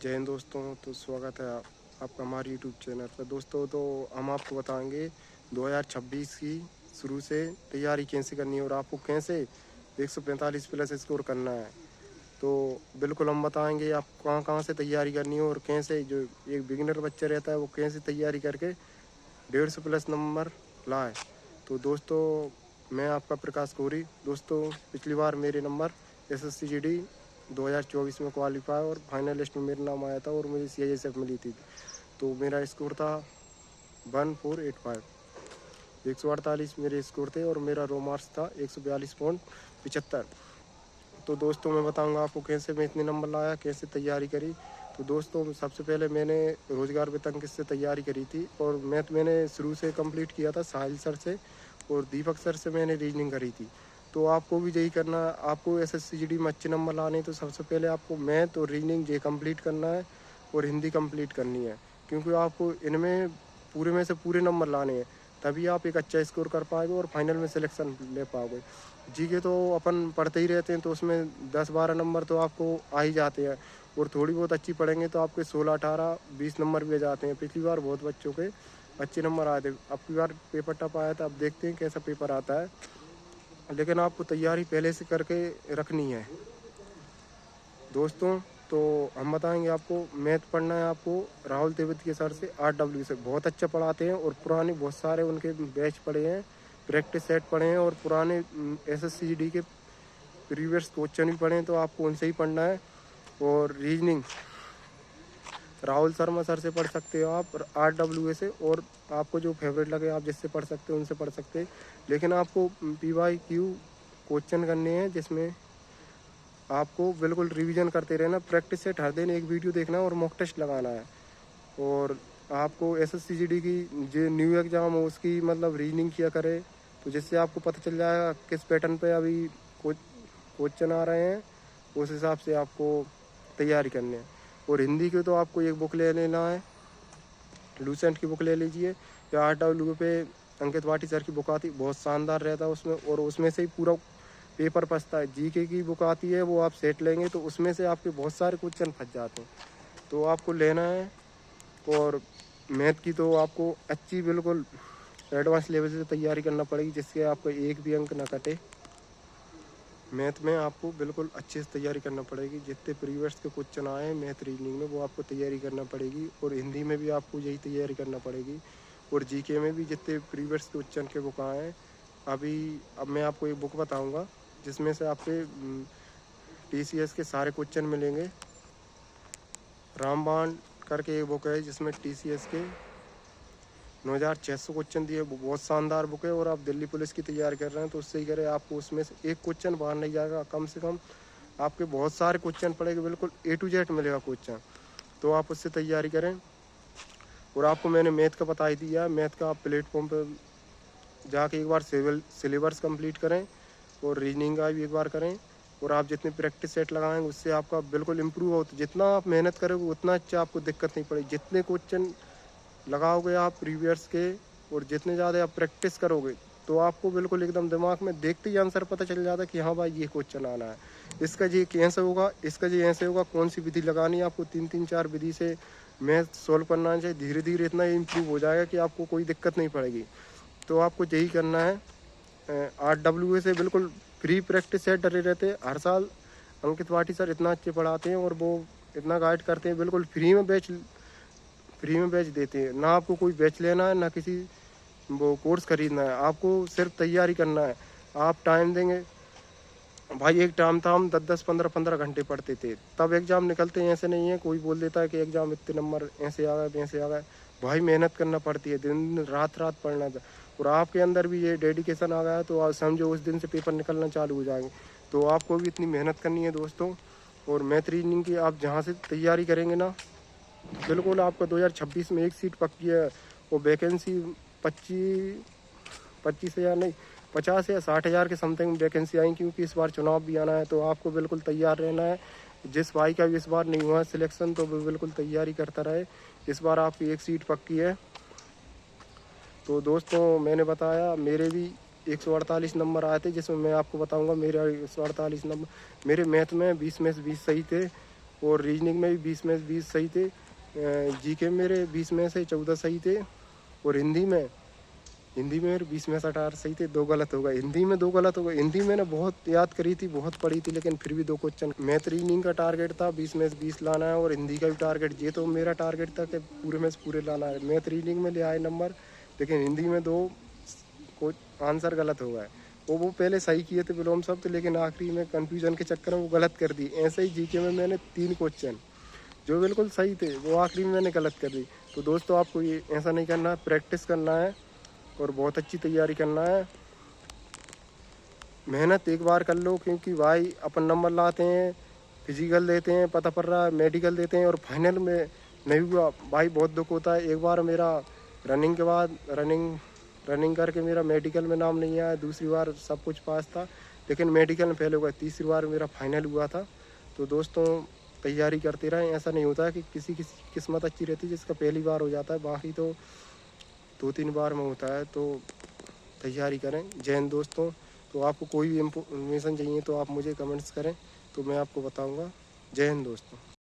जय हिंद दोस्तों। तो स्वागत है आपका हमारे यूट्यूब चैनल पर। दोस्तों तो हम आपको बताएंगे 2026 की शुरू से तैयारी कैसे करनी है और आपको कैसे 145 प्लस स्कोर करना है। तो बिल्कुल हम बताएंगे आप कहाँ कहाँ से तैयारी करनी है और कैसे जो एक बिगिनर बच्चा रहता है वो कैसे तैयारी करके 150 प्लस नंबर लाए। तो दोस्तों मैं आपका प्रकाश कोहरी। दोस्तों पिछली बार मेरे नंबर SSCGD 2024 में क्वालिफाई और फाइनल लिस्ट में मेरा नाम आया था और मुझे CISF मिली थी। तो मेरा स्कोर था 1485, 148 मेरे स्कोर थे और मेरा रो मार्क्स था 142.75। तो दोस्तों मैं बताऊंगा आपको कैसे मैं इतने नंबर लाया, कैसे तैयारी करी। तो दोस्तों सबसे पहले मैंने रोजगार वेतन से तैयारी करी थी और मैथ मैंने शुरू से कंप्लीट किया था साहिल सर से और दीपक सर से मैंने रीजनिंग करी थी। तो आपको भी यही करना है। आपको SSCGD में अच्छे नंबर लाने हैं तो सबसे पहले आपको मैथ और रीजनिंग ये कंप्लीट करना है और हिंदी कंप्लीट करनी है, क्योंकि आपको इनमें पूरे में से पूरे नंबर लाने हैं, तभी आप एक अच्छा स्कोर कर पाओगे और फाइनल में सिलेक्शन ले पाओगे। GK तो अपन पढ़ते ही रहते हैं तो उसमें 10-12 नंबर तो आपको आ ही जाते हैं और थोड़ी बहुत अच्छी पढ़ेंगे तो आपके 16-18-20 नंबर भी आ जाते हैं। पिछली बार बहुत बच्चों के अच्छे नंबर आए थे, अब की बार पेपर टफ आया था। अब देखते हैं कैसा पेपर आता है, लेकिन आपको तैयारी पहले से करके रखनी है दोस्तों। तो हम बताएंगे आपको मैथ पढ़ना है आपको राहुल तेवती के सर से, RW से बहुत अच्छा पढ़ाते हैं और पुराने बहुत सारे उनके बैच पढ़े हैं, प्रैक्टिस सेट पढ़े हैं और पुराने SSCGD के प्रीवियस क्वेश्चन भी पढ़े हैं, तो आपको उनसे ही पढ़ना है। और रीजनिंग राहुल शर्मा सर से पढ़ सकते हो आप, RWA से, और आपको जो फेवरेट लगे आप जिससे पढ़ सकते हो उनसे पढ़ सकते हैं। लेकिन आपको PYQ क्वेश्चन करने हैं जिसमें आपको बिल्कुल रिवीजन करते रहना, प्रैक्टिस सेट हर दिन एक वीडियो देखना और मॉक टेस्ट लगाना है। और आपको SSCGD की जो न्यू एग्ज़ाम हो उसकी मतलब रीजनिंग किया करे, तो जिससे आपको पता चल जाएगा किस पैटर्न पे अभी क्वेश्चन आ रहे हैं, उस हिसाब से आपको तैयारी करनी है। और हिंदी की तो आपको एक बुक ले लेना है, लूसेंट की बुक ले लीजिए, या RW पे अंकित वाटी सर की बुक आती बहुत शानदार रहता है उसमें, और उसमें से ही पूरा पेपर फंसता है। GK की बुक आती है वो आप सेट लेंगे तो उसमें से आपके बहुत सारे क्वेश्चन फंस जाते हैं, तो आपको लेना है। और मैथ की तो आपको अच्छी बिल्कुल एडवांस लेवल से तैयारी करना पड़ेगी जिससे आपको एक भी अंक ना कटे। मैथ में आपको बिल्कुल अच्छे से तैयारी करना पड़ेगी, जितने प्रीवियस के क्वेश्चन आए मैथ रीजनिंग में वो आपको तैयारी करना पड़ेगी, और हिंदी में भी आपको यही तैयारी करना पड़ेगी, और GK में भी जितने प्रीवियस क्वेश्चन के बुक आए हैं। अब मैं आपको एक बुक बताऊंगा जिसमें से आपके TCS के सारे क्वेश्चन मिलेंगे। रामबाण करके एक बुक है जिसमें TCS के 9600 क्वेश्चन दिए, बहुत शानदार बुक है। और आप दिल्ली पुलिस की तैयारी कर रहे हैं तो उससे ही करें, आपको उसमें से एक क्वेश्चन बाहर नहीं जाएगा, कम से कम आपके बहुत सारे क्वेश्चन पड़ेंगे, बिल्कुल A to Z मिलेगा क्वेश्चन, तो आप उससे तैयारी करें। और आपको मैंने मैथ का बता ही दिया, मैथ का आप प्लेटफॉर्म पर जाके एक बार सिलेबस कंप्लीट करें और रीजनिंग का भी एक बार करें, और आप जितने प्रैक्टिस सेट लगाएंगे उससे आपका बिल्कुल इम्प्रूव होता है। जितना आप मेहनत करोगे उतना अच्छा, आपको दिक्कत नहीं पड़ेगी। जितने क्वेश्चन लगाओगे आप प्रीवियस के और जितने ज़्यादा आप प्रैक्टिस करोगे तो आपको बिल्कुल एकदम दिमाग में देखते ही आंसर पता चल जाता है कि हाँ भाई ये क्वेश्चन आना है, इसका ये कैसे होगा, इसका ये ऐसे होगा, कौन सी विधि लगानी है। आपको 3-4 विधि से मैथ सॉल्व करना चाहिए, धीरे धीरे इतना इम्प्रूव हो जाएगा कि आपको कोई दिक्कत नहीं पड़ेगी। तो आपको यही करना है। RWA से बिल्कुल फ्री प्रैक्टिस सेट डरे रहते हैं हर साल। अंकित वाटी सर इतना अच्छे पढ़ाते हैं और वो इतना गाइड करते हैं, बिल्कुल फ्री में बैच देते हैं। ना आपको कोई बैच लेना है ना किसी वो कोर्स खरीदना है, आपको सिर्फ तैयारी करना है। आप टाइम देंगे भाई, एक टाइम था हम 10-10 15-15 घंटे पढ़ते थे, तब एग्जाम निकलते हैं। ऐसे नहीं है कोई बोल देता है कि एग्जाम इतने नंबर ऐसे आ गए वैसे आ गए। भाई मेहनत करना पड़ती है, दिन रात पढ़ना था, और आपके अंदर भी ये डेडिकेशन आ गया तो आप समझो उस दिन से पेपर निकलना चालू हो जाएंगे। तो आपको भी इतनी मेहनत करनी है दोस्तों। और मैथ रीजनिंग की आप जहाँ से तैयारी करेंगे ना, बिल्कुल आपका 2026 में एक सीट पक्की है। वो वैकेंसी 25 हजार नहीं, 50 या 60 हजार के समथिंग वैकेंसी आई, क्योंकि इस बार चुनाव भी आना है। तो आपको बिल्कुल तैयार रहना है। जिस भाई का भी इस बार नहीं हुआ सिलेक्शन तो वो बिल्कुल तैयारी करता रहे, इस बार आपकी एक सीट पक्की है। तो दोस्तों मैंने बताया मेरे भी 148 नंबर आए थे, जिसमें मैं आपको बताऊंगा मेरे 148 नंबर मेरे मैथ में 20 में से 20 सही थे, और रीजनिंग में भी 20 में से 20 सही थे। जीके मेरे 20 में से 14 सही थे। और हिंदी में मेरे 20 में से 18 सही थे, 2 गलत हो गए। हिंदी में 2 गलत हो गए। हिंदी मैंने बहुत याद करी थी, बहुत पढ़ी थी, लेकिन फिर भी 2 क्वेश्चन। मैथ रीजनिंग का टारगेट था 20 में से 20 लाना है, और हिंदी का भी टारगेट, ये तो मेरा टारगेट था कि पूरे में से पूरे लाना है। मैथ रीजनिंग में ले आए नंबर, लेकिन हिंदी में 2 को आंसर गलत हो गए। वो पहले सही किए थे विलोम शब्द, लेकिन आखिरी में कन्फ्यूजन के चक्कर में वो गलत कर दी। ऐसे ही जीके में मैंने 3 क्वेश्चन जो बिल्कुल सही थे वो आखिरी में मैंने गलत कर दी। तो दोस्तों आपको ये ऐसा नहीं करना है, प्रैक्टिस करना है और बहुत अच्छी तैयारी करना है। मेहनत एक बार कर लो, क्योंकि भाई अपन नंबर लाते हैं, फिजिकल देते हैं, पता पड़ रहा है, मेडिकल देते हैं, और फाइनल में नहीं हुआ भाई, बहुत दुख होता है। एक बार मेरा रनिंग के बाद रनिंग करके मेरा मेडिकल में नाम नहीं आया, दूसरी बार सब कुछ पास था, लेकिन मेडिकल में फेल हो गया। तीसरी बार मेरा फाइनल हुआ था। तो दोस्तों तैयारी करते रहें। ऐसा नहीं होता है कि किसी की किस्मत अच्छी रहती है जिसका पहली बार हो जाता है, बाकी तो 2-3 बार में होता है। तो तैयारी करें। जय हिंद दोस्तों। तो आपको कोई भी इंफॉर्मेशन चाहिए तो आप मुझे कमेंट्स करें, तो मैं आपको बताऊंगा। जय हिंद दोस्तों।